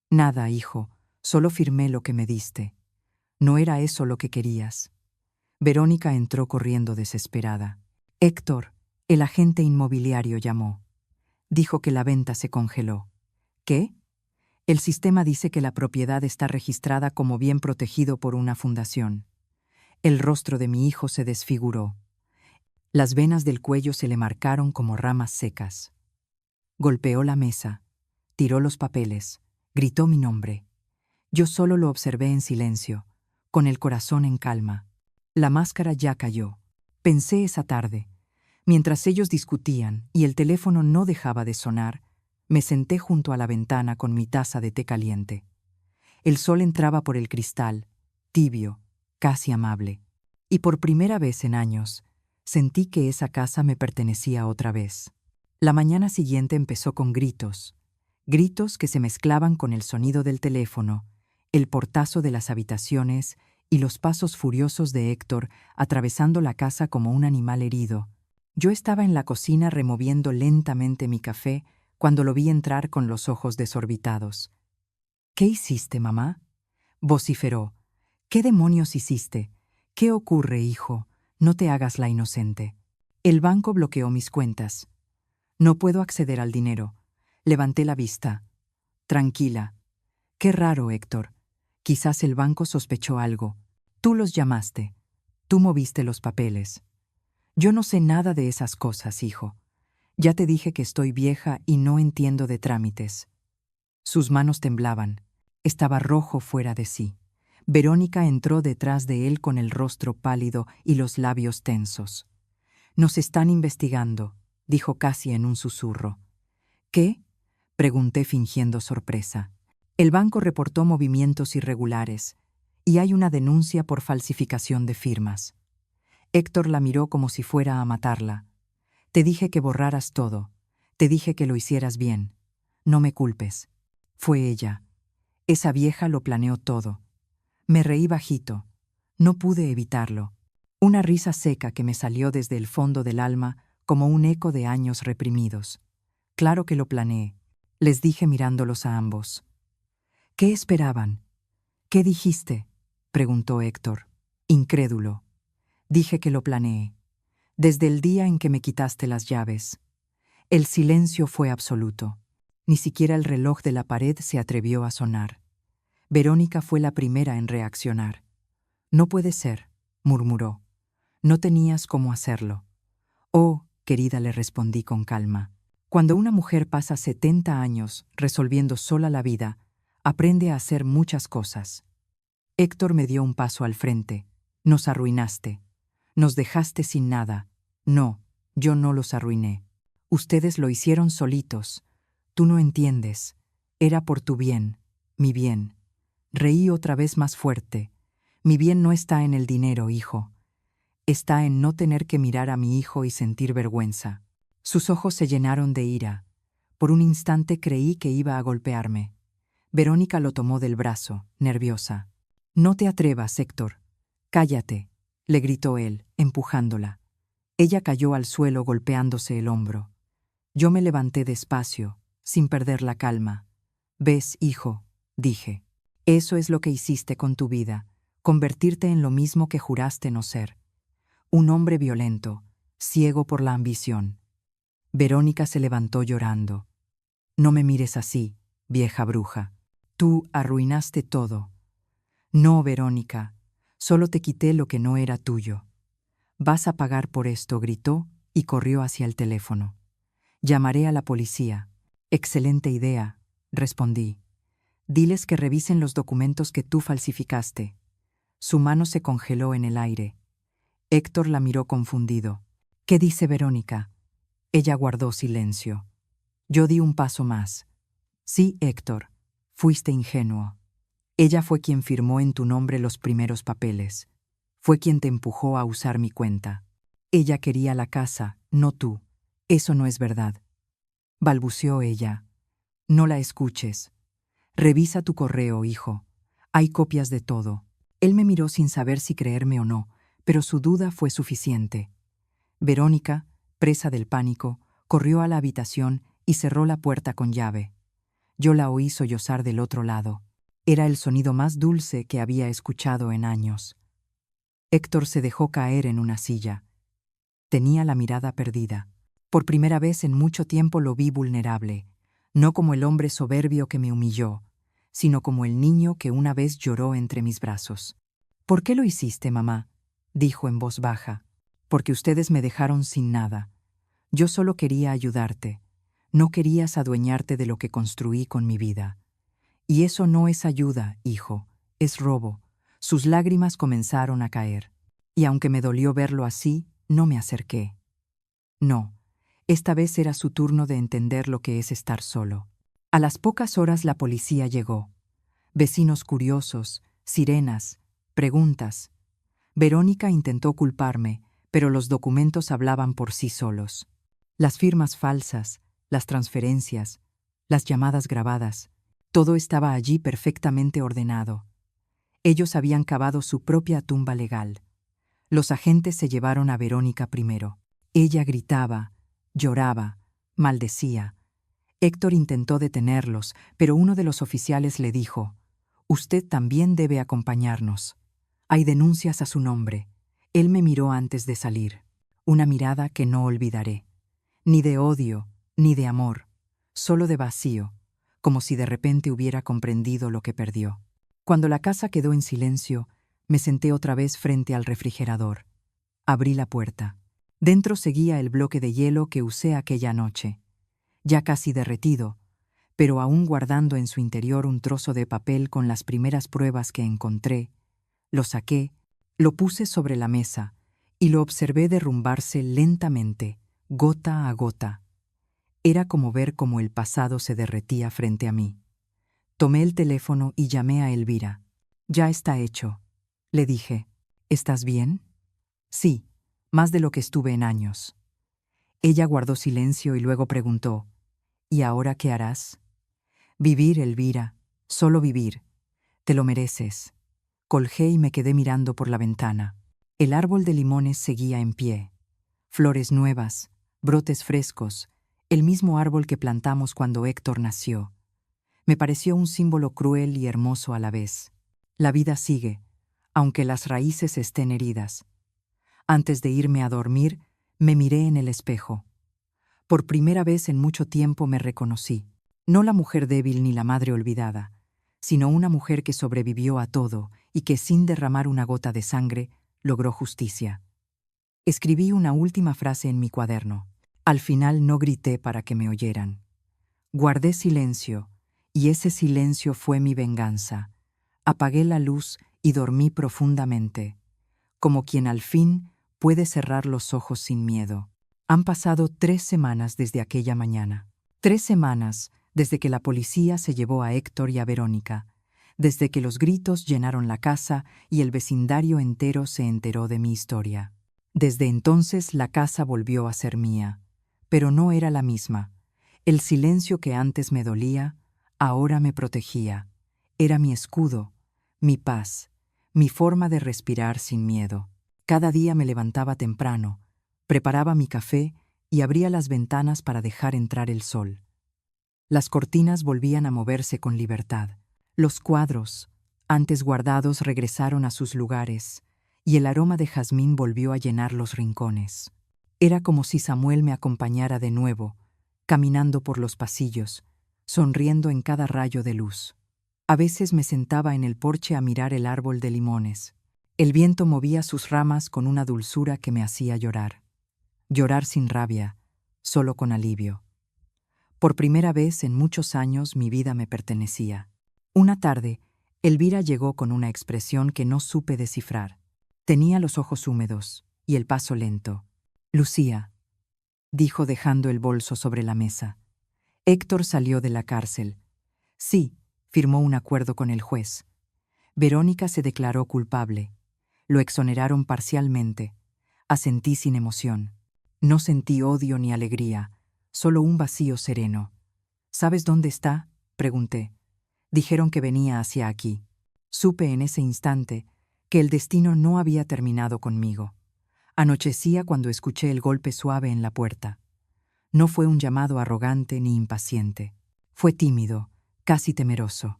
[SPEAKER 1] Nada, hijo, solo firmé lo que me diste. No era eso lo que querías. Verónica entró corriendo desesperada. Héctor, el agente inmobiliario, llamó. Dijo que la venta se congeló. ¿Qué? El sistema dice que la propiedad está registrada como bien protegido por una fundación. El rostro de mi hijo se desfiguró. Las venas del cuello se le marcaron como ramas secas. Golpeó la mesa, tiró los papeles, gritó mi nombre. Yo solo lo observé en silencio, con el corazón en calma. La máscara ya cayó. Pensé esa tarde. Mientras ellos discutían y el teléfono no dejaba de sonar, me senté junto a la ventana con mi taza de té caliente. El sol entraba por el cristal, tibio, casi amable. Y por primera vez en años, sentí que esa casa me pertenecía otra vez. La mañana siguiente empezó con gritos. Gritos que se mezclaban con el sonido del teléfono, el portazo de las habitaciones y los pasos furiosos de Héctor atravesando la casa como un animal herido. Yo estaba en la cocina removiendo lentamente mi café cuando lo vi entrar con los ojos desorbitados. ¿Qué hiciste, mamá?, vociferó. ¿Qué demonios hiciste? ¿Qué ocurre, hijo? No te hagas la inocente. El banco bloqueó mis cuentas. No puedo acceder al dinero. Levanté la vista. Tranquila. Qué raro, Héctor. Quizás el banco sospechó algo. Tú los llamaste. Tú moviste los papeles. Yo no sé nada de esas cosas, hijo. Ya te dije que estoy vieja y no entiendo de trámites. Sus manos temblaban. Estaba rojo fuera de sí. Verónica entró detrás de él con el rostro pálido y los labios tensos. Nos están investigando, dijo casi en un susurro. ¿Qué?, pregunté fingiendo sorpresa. El banco reportó movimientos irregulares y hay una denuncia por falsificación de firmas. Héctor la miró como si fuera a matarla. Te dije que borraras todo. Te dije que lo hicieras bien. No me culpes. Fue ella. Esa vieja lo planeó todo. Me reí bajito. No pude evitarlo. Una risa seca que me salió desde el fondo del alma como un eco de años reprimidos. Claro que lo planeé, les dije mirándolos a ambos. ¿Qué esperaban? ¿Qué dijiste?, preguntó Héctor, incrédulo. Dije que lo planeé. Desde el día en que me quitaste las llaves. El silencio fue absoluto. Ni siquiera el reloj de la pared se atrevió a sonar. Verónica fue la primera en reaccionar. No puede ser, murmuró. No tenías cómo hacerlo. Oh, querida, le respondí con calma. Cuando una mujer pasa 70 años resolviendo sola la vida, aprende a hacer muchas cosas. Héctor me dio un paso al frente. Nos arruinaste. Nos dejaste sin nada. No, yo no los arruiné. Ustedes lo hicieron solitos. Tú no entiendes. Era por tu bien, mi bien. Reí otra vez más fuerte. Mi bien no está en el dinero, hijo. Está en no tener que mirar a mi hijo y sentir vergüenza. Sus ojos se llenaron de ira. Por un instante creí que iba a golpearme. Verónica lo tomó del brazo, nerviosa. No te atrevas, Héctor. Cállate, le gritó él, empujándola. Ella cayó al suelo golpeándose el hombro. Yo me levanté despacio, sin perder la calma. «¿Ves, hijo?», dije. «Eso es lo que hiciste con tu vida, convertirte en lo mismo que juraste no ser. Un hombre violento, ciego por la ambición». Verónica se levantó llorando. «No me mires así, vieja bruja. Tú arruinaste todo». «No, Verónica, solo te quité lo que no era tuyo». «Vas a pagar por esto», gritó y corrió hacia el teléfono. «Llamaré a la policía». «Excelente idea», respondí. «Diles que revisen los documentos que tú falsificaste». Su mano se congeló en el aire. Héctor la miró confundido. «¿Qué dice Verónica?». Ella guardó silencio. Yo di un paso más. Sí, Héctor, fuiste ingenuo. Ella fue quien firmó en tu nombre los primeros papeles. Fue quien te empujó a usar mi cuenta. Ella quería la casa, no tú. Eso no es verdad. Balbuceó ella. No la escuches. Revisa tu correo, hijo. Hay copias de todo. Él me miró sin saber si creerme o no, pero su duda fue suficiente. Verónica, presa del pánico, corrió a la habitación y cerró la puerta con llave. Yo la oí sollozar del otro lado. Era el sonido más dulce que había escuchado en años. Héctor se dejó caer en una silla. Tenía la mirada perdida. Por primera vez en mucho tiempo lo vi vulnerable, no como el hombre soberbio que me humilló, sino como el niño que una vez lloró entre mis brazos. «¿Por qué lo hiciste, mamá?», dijo en voz baja. «Porque ustedes me dejaron sin nada. Yo solo quería ayudarte. No querías adueñarte de lo que construí con mi vida. Y eso no es ayuda, hijo, es robo». Sus lágrimas comenzaron a caer. Y aunque me dolió verlo así, no me acerqué. No, esta vez era su turno de entender lo que es estar solo. A las pocas horas la policía llegó. Vecinos curiosos, sirenas, preguntas. Verónica intentó culparme, pero los documentos hablaban por sí solos. Las firmas falsas, las transferencias, las llamadas grabadas, todo estaba allí perfectamente ordenado. Ellos habían cavado su propia tumba legal. Los agentes se llevaron a Verónica primero. Ella gritaba, lloraba, maldecía. Héctor intentó detenerlos, pero uno de los oficiales le dijo: «Usted también debe acompañarnos. Hay denuncias a su nombre». Él me miró antes de salir. Una mirada que no olvidaré. Ni de odio, ni de amor, solo de vacío, como si de repente hubiera comprendido lo que perdió. Cuando la casa quedó en silencio, me senté otra vez frente al refrigerador. Abrí la puerta. Dentro seguía el bloque de hielo que usé aquella noche, ya casi derretido, pero aún guardando en su interior un trozo de papel con las primeras pruebas que encontré. Lo saqué, lo puse sobre la mesa y lo observé derrumbarse lentamente, gota a gota. Era como ver cómo el pasado se derretía frente a mí. Tomé el teléfono y llamé a Elvira. «Ya está hecho», le dije. «¿Estás bien?» «Sí, más de lo que estuve en años». Ella guardó silencio y luego preguntó: «¿Y ahora qué harás?» «Vivir, Elvira, solo vivir. Te lo mereces». Colgué y me quedé mirando por la ventana. El árbol de limones seguía en pie. Flores nuevas, brotes frescos, el mismo árbol que plantamos cuando Héctor nació. Me pareció un símbolo cruel y hermoso a la vez. La vida sigue, aunque las raíces estén heridas. Antes de irme a dormir, me miré en el espejo. Por primera vez en mucho tiempo me reconocí. No la mujer débil ni la madre olvidada, sino una mujer que sobrevivió a todo y que sin derramar una gota de sangre logró justicia. Escribí una última frase en mi cuaderno. Al final no grité para que me oyeran. Guardé silencio, y ese silencio fue mi venganza. Apagué la luz y dormí profundamente, como quien al fin puede cerrar los ojos sin miedo. Han pasado 3 semanas desde aquella mañana. 3 semanas desde que la policía se llevó a Héctor y a Verónica, desde que los gritos llenaron la casa y el vecindario entero se enteró de mi historia. Desde entonces la casa volvió a ser mía, pero no era la misma. El silencio que antes me dolía, ahora me protegía. Era mi escudo, mi paz, mi forma de respirar sin miedo. Cada día me levantaba temprano, preparaba mi café y abría las ventanas para dejar entrar el sol. Las cortinas volvían a moverse con libertad. Los cuadros, antes guardados, regresaron a sus lugares, y el aroma de jazmín volvió a llenar los rincones. Era como si Samuel me acompañara de nuevo, caminando por los pasillos, sonriendo en cada rayo de luz. A veces me sentaba en el porche a mirar el árbol de limones. El viento movía sus ramas con una dulzura que me hacía llorar. Llorar sin rabia, solo con alivio. Por primera vez en muchos años mi vida me pertenecía. Una tarde, Elvira llegó con una expresión que no supe descifrar. Tenía los ojos húmedos y el paso lento. «Lucía, dijo dejando el bolso sobre la mesa. Héctor salió de la cárcel. Sí, firmó un acuerdo con el juez. Verónica se declaró culpable. Lo exoneraron parcialmente. Asentí sin emoción. No sentí odio ni alegría, solo un vacío sereno. ¿Sabes dónde está?, pregunté. Dijeron que venía hacia aquí. Supe en ese instante que el destino no había terminado conmigo. Anochecía cuando escuché el golpe suave en la puerta. No fue un llamado arrogante ni impaciente. Fue tímido, casi temeroso.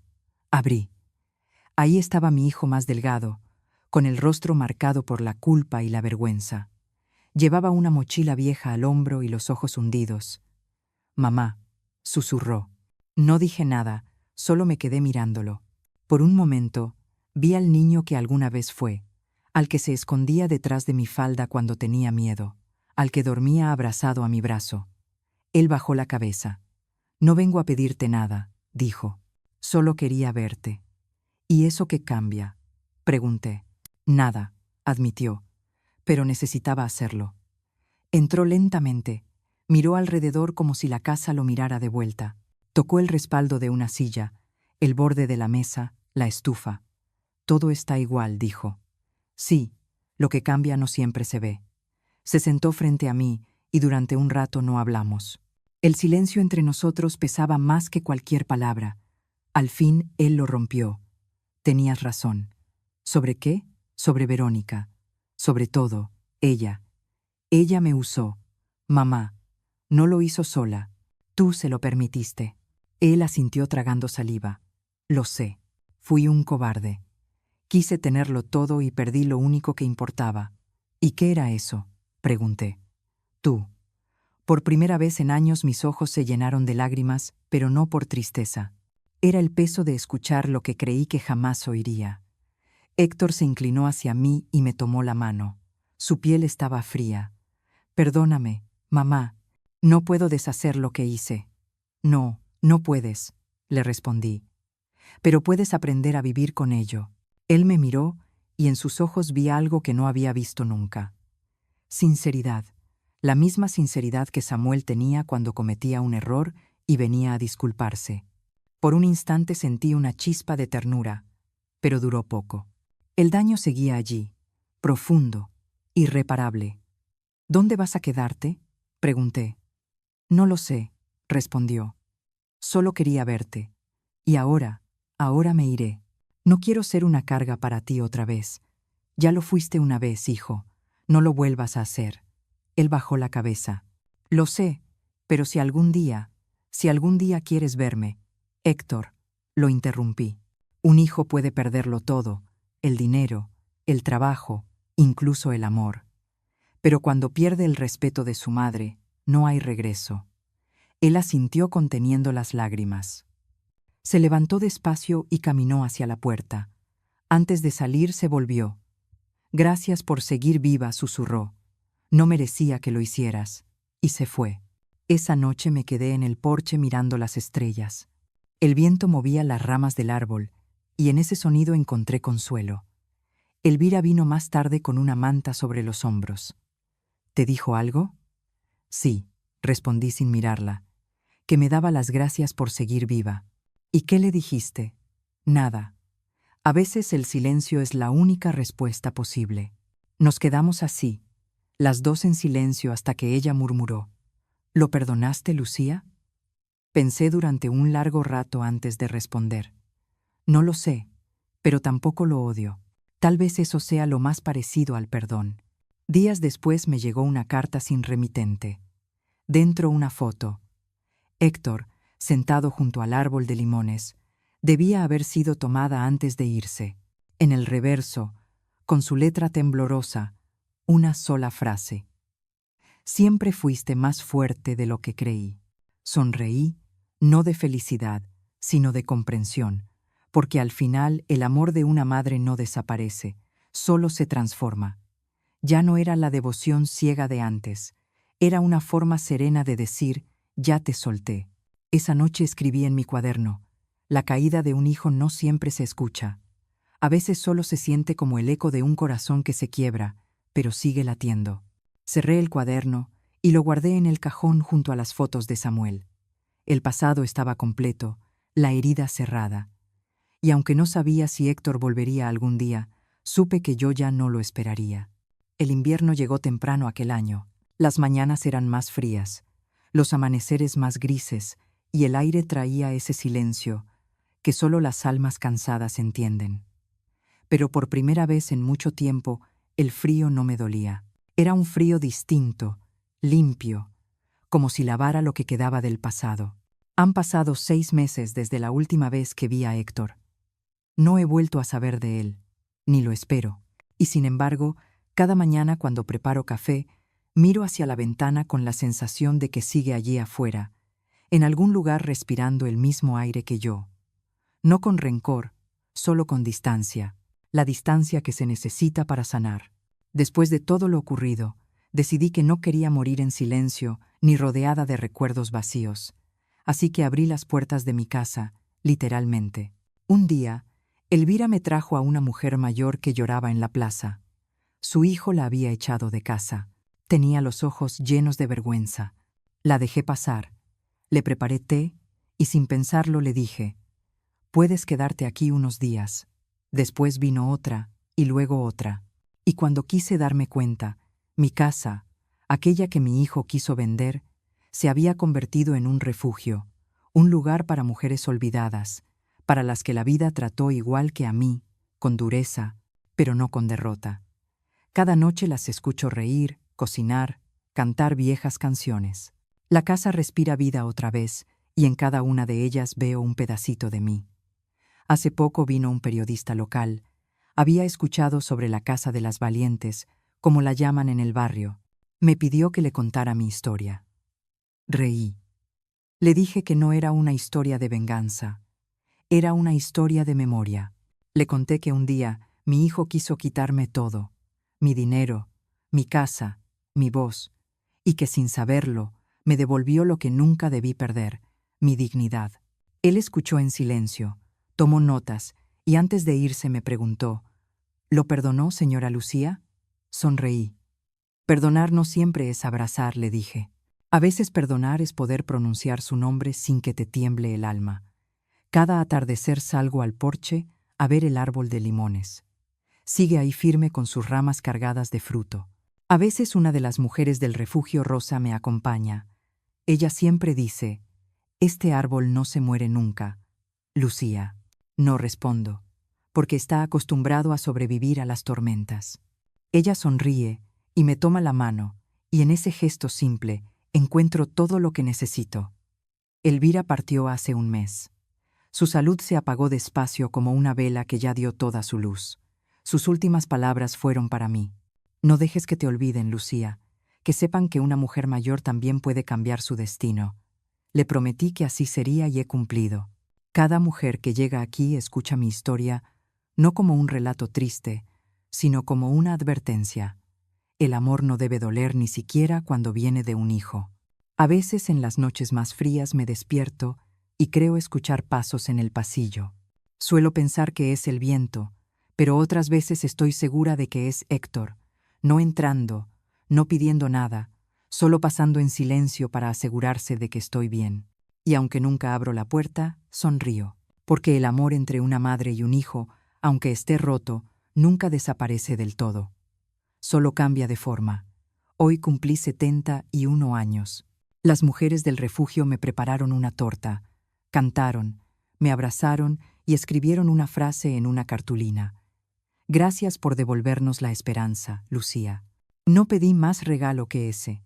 [SPEAKER 1] Abrí. Ahí estaba mi hijo más delgado, con el rostro marcado por la culpa y la vergüenza. Llevaba una mochila vieja al hombro y los ojos hundidos. «Mamá», susurró. No dije nada, solo me quedé mirándolo. Por un momento, vi al niño que alguna vez fue, al que se escondía detrás de mi falda cuando tenía miedo, al que dormía abrazado a mi brazo. Él bajó la cabeza. «No vengo a pedirte nada», dijo. «Solo quería verte». «¿Y eso qué cambia?», pregunté. «Nada», admitió, pero necesitaba hacerlo. Entró lentamente, miró alrededor como si la casa lo mirara de vuelta. Tocó el respaldo de una silla, el borde de la mesa, la estufa. «Todo está igual», dijo. «Sí, lo que cambia no siempre se ve». Se sentó frente a mí y durante un rato no hablamos. El silencio entre nosotros pesaba más que cualquier palabra. Al fin él lo rompió. «Tenías razón». «¿Sobre qué?». «Sobre Verónica. Sobre todo, ella. Ella me usó. Mamá. No lo hizo sola. Tú se lo permitiste». Él asintió tragando saliva. «Lo sé. Fui un cobarde. Quise tenerlo todo y perdí lo único que importaba». «¿Y qué era eso?», pregunté. «Tú». Por primera vez en años mis ojos se llenaron de lágrimas, pero no por tristeza. Era el peso de escuchar lo que creí que jamás oiría. Héctor se inclinó hacia mí y me tomó la mano. Su piel estaba fría. «Perdóname, mamá. No puedo deshacer lo que hice». «No, no puedes», le respondí. «Pero puedes aprender a vivir con ello». Él me miró y en sus ojos vi algo que no había visto nunca. Sinceridad. La misma sinceridad que Samuel tenía cuando cometía un error y venía a disculparse. Por un instante sentí una chispa de ternura, pero duró poco. El daño seguía allí, profundo, irreparable. «¿Dónde vas a quedarte?», pregunté. «No lo sé», respondió. «Solo quería verte. Y ahora me iré. No quiero ser una carga para ti otra vez. Ya lo fuiste una vez, hijo. No lo vuelvas a hacer». Él bajó la cabeza. «Lo sé, pero si algún día quieres verme». «Héctor», lo interrumpí. «Un hijo puede perderlo todo, el dinero, el trabajo, incluso el amor. Pero cuando pierde el respeto de su madre, no hay regreso». Él asintió conteniendo las lágrimas. Se levantó despacio y caminó hacia la puerta. Antes de salir se volvió. «Gracias por seguir viva», susurró. «No merecía que lo hicieras». Y se fue. Esa noche me quedé en el porche mirando las estrellas. El viento movía las ramas del árbol, y en ese sonido encontré consuelo. Elvira vino más tarde con una manta sobre los hombros. «¿Te dijo algo?». «Sí», respondí sin mirarla, «que me daba las gracias por seguir viva». «¿Y qué le dijiste?». «Nada. A veces el silencio es la única respuesta posible». Nos quedamos así, las dos en silencio hasta que ella murmuró: «¿Lo perdonaste, Lucía?». Pensé durante un largo rato antes de responder. «No lo sé, pero tampoco lo odio. Tal vez eso sea lo más parecido al perdón». Días después me llegó una carta sin remitente. Dentro una foto. Héctor, sentado junto al árbol de limones, debía haber sido tomada antes de irse. En el reverso, con su letra temblorosa, una sola frase: «Siempre fuiste más fuerte de lo que creí». Sonreí, no de felicidad, sino de comprensión, porque al final el amor de una madre no desaparece, solo se transforma. Ya no era la devoción ciega de antes, era una forma serena de decir: «Ya te solté». Esa noche escribí en mi cuaderno: «La caída de un hijo no siempre se escucha. A veces solo se siente como el eco de un corazón que se quiebra, pero sigue latiendo». Cerré el cuaderno y lo guardé en el cajón junto a las fotos de Samuel. El pasado estaba completo, la herida cerrada. Y aunque no sabía si Héctor volvería algún día, supe que yo ya no lo esperaría. El invierno llegó temprano aquel año. Las mañanas eran más frías, los amaneceres más grises, y el aire traía ese silencio que solo las almas cansadas entienden. Pero por primera vez en mucho tiempo, el frío no me dolía. Era un frío distinto, limpio, como si lavara lo que quedaba del pasado. Han pasado 6 meses desde la última vez que vi a Héctor. No he vuelto a saber de él, ni lo espero. Y sin embargo, cada mañana cuando preparo café, miro hacia la ventana con la sensación de que sigue allí afuera, en algún lugar respirando el mismo aire que yo. No con rencor, solo con distancia, la distancia que se necesita para sanar. Después de todo lo ocurrido, decidí que no quería morir en silencio ni rodeada de recuerdos vacíos. Así que abrí las puertas de mi casa, literalmente. Un día, Elvira me trajo a una mujer mayor que lloraba en la plaza. Su hijo la había echado de casa. Tenía los ojos llenos de vergüenza. La dejé pasar, le preparé té y sin pensarlo le dije: «Puedes quedarte aquí unos días». Después vino otra y luego otra. Y cuando quise darme cuenta, mi casa, aquella que mi hijo quiso vender, se había convertido en un refugio, un lugar para mujeres olvidadas, para las que la vida trató igual que a mí, con dureza, pero no con derrota. Cada noche las escucho reír, cocinar, cantar viejas canciones. La casa respira vida otra vez, y en cada una de ellas veo un pedacito de mí. Hace poco vino un periodista local. Había escuchado sobre la Casa de las Valientes, como la llaman en el barrio. Me pidió que le contara mi historia. Reí. Le dije que no era una historia de venganza. Era una historia de memoria. Le conté que un día mi hijo quiso quitarme todo, mi dinero, mi casa, mi voz, y que sin saberlo me devolvió lo que nunca debí perder, mi dignidad. Él escuchó en silencio, tomó notas y antes de irse me preguntó: «¿Lo perdonó, señora Lucía?». Sonreí. Perdonar no siempre es abrazar, le dije. A veces perdonar es poder pronunciar su nombre sin que te tiemble el alma. Cada atardecer salgo al porche a ver el árbol de limones. Sigue ahí firme con sus ramas cargadas de fruto. A veces una de las mujeres del refugio rosa me acompaña. Ella siempre dice: «Este árbol no se muere nunca, Lucía». No respondo, porque está acostumbrado a sobrevivir a las tormentas. Ella sonríe y me toma la mano, y en ese gesto simple encuentro todo lo que necesito. Elvira partió hace un mes. Su salud se apagó despacio como una vela que ya dio toda su luz. Sus últimas palabras fueron para mí: «No dejes que te olviden, Lucía, que sepan que una mujer mayor también puede cambiar su destino». Le prometí que así sería y he cumplido. Cada mujer que llega aquí escucha mi historia no como un relato triste, sino como una advertencia. El amor no debe doler ni siquiera cuando viene de un hijo. A veces en las noches más frías me despierto y creo escuchar pasos en el pasillo. Suelo pensar que es el viento, pero otras veces estoy segura de que es Héctor, no entrando, no pidiendo nada, solo pasando en silencio para asegurarse de que estoy bien. Y aunque nunca abro la puerta, sonrío, porque el amor entre una madre y un hijo, aunque esté roto, nunca desaparece del todo. Solo cambia de forma. Hoy cumplí 71 años. Las mujeres del refugio me prepararon una torta, cantaron, me abrazaron y escribieron una frase en una cartulina: «Gracias por devolvernos la esperanza, Lucía». No pedí más regalo que ese,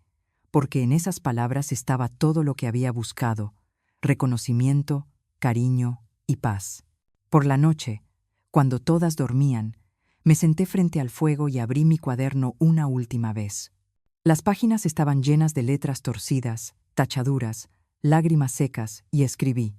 [SPEAKER 1] porque en esas palabras estaba todo lo que había buscado: reconocimiento, cariño y paz. Por la noche, cuando todas dormían, me senté frente al fuego y abrí mi cuaderno una última vez. Las páginas estaban llenas de letras torcidas, tachaduras, lágrimas secas, y escribí: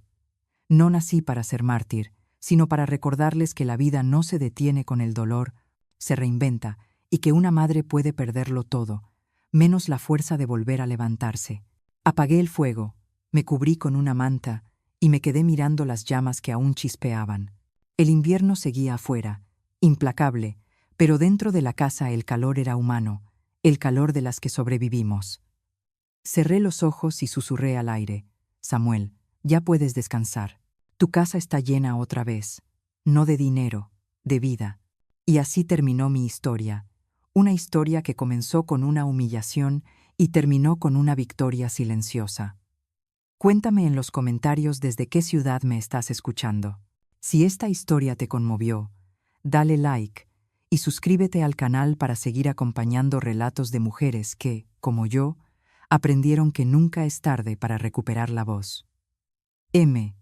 [SPEAKER 1] «No nací para ser mártir, sino para recordarles que la vida no se detiene con el dolor, se reinventa, y que una madre puede perderlo todo, menos la fuerza de volver a levantarse». Apagué el fuego, me cubrí con una manta y me quedé mirando las llamas que aún chispeaban. El invierno seguía afuera, implacable, pero dentro de la casa el calor era humano, el calor de las que sobrevivimos. Cerré los ojos y susurré al aire. Samuel, ya puedes descansar. Tu casa está llena otra vez. No de dinero, de vida. Y así terminó mi historia. Una historia que comenzó con una humillación y terminó con una victoria silenciosa. Cuéntame en los comentarios desde qué ciudad me estás escuchando. Si esta historia te conmovió, dale like y suscríbete al canal para seguir acompañando relatos de mujeres que, como yo, aprendieron que nunca es tarde para recuperar la voz. M.